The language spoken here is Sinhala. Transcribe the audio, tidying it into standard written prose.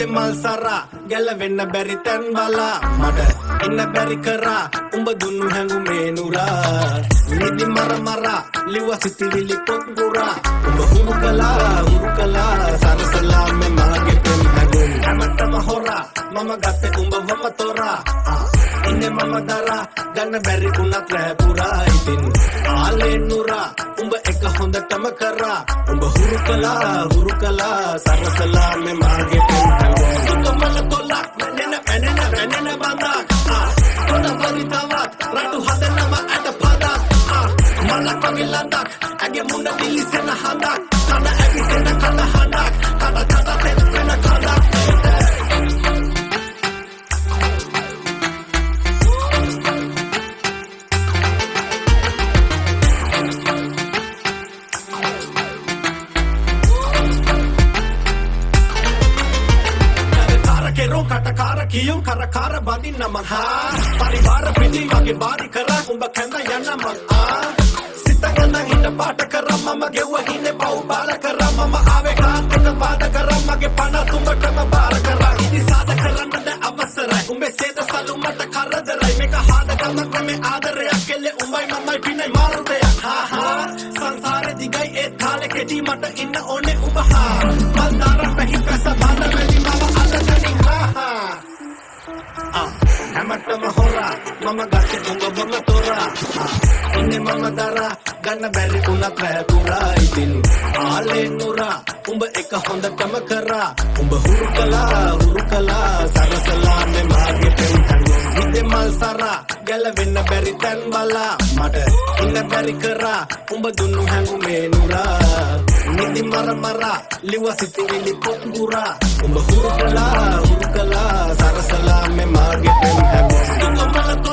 හිතේ මල් සරා ගැලවෙන්න බැරි තැන් බලා මට ඉන්න බැරි කරා උඹ දුන්නු හැඟුමේ නුරා නිදි මර ලිව සිතිවිලි පොත් ගුරා උඹ හුරු කලා සරසලා මේ මාගේ පෙම් හැඟුම් හැමතම හොරා මම ගත්තේ උඹ වම තොරා ඉන්නේ මම දරා ගන්න බැරි වුණත් රැ පුරා ඉතින් ආලේ නුරා උඹ එක හොඳටම කරා උඹ හුරු කලා සරසලා මේ මාගේ පෙම් හැඟුම් සුකමල කොලක් නැනෙන බඳක් කොන වරිතාවක් රටු හදනම අඩ පදක් මලක් වගේ ලඳක් ඇගේ මුණ දිලිසෙන හඳක් කන ඇවිසෙන කන හඳක් කන තෙත්වෙන කඳක් කියුම් කරකාර බඳින්න මහා පරිවාර පිටි වගේ බාරි කරා උඹ කැඳ යන්න මං සිතගෙන හිට පාට කරා මම ගෙව්ව හිනේ පව් බාර කරා මම ආවේ කාන්තට පාද කරා මගේ පණ තුඹටම බාර කරා ඉදි සාද කරන්නද අවසරයි උඹේ සේද සලු මට කරදරයි මේක හාදගම ක්‍රමේ ආදරයක් කෙල්ලේ උඹයි මමයි පිනයි මාරුදයක් සංසාරේ දිගයි ඒ කාලේ කෙටි මට ඉන්න ඕනේ උඹ මල් දාරම් පැහිකස බාද මෙලි මම අල්ලගනි හැමතම හොරා මම ගත්තේ උඹ වම තොරා ඉන්නේ මම දරා ගන්න බැරි වුණත් රැ පුරා ඉතින් ආලේ නුරා උඹ එක හොඳටම කරා උඹ හුරු කලා සරසලා මේ මාගේ පෙම් හැඟුම් හිතේ මල් සරා ගැලවෙන්න බැරි තැන් බලා මට ඉන්න බැරි කරා උඹ දුන්නු හැඟුමේ නුරා නිදි මර ලිව සිතිවිලි පොත් ගුරා උඹ හුරු කලා සරසලා මේ මාගේ පෙම් හැඟුම්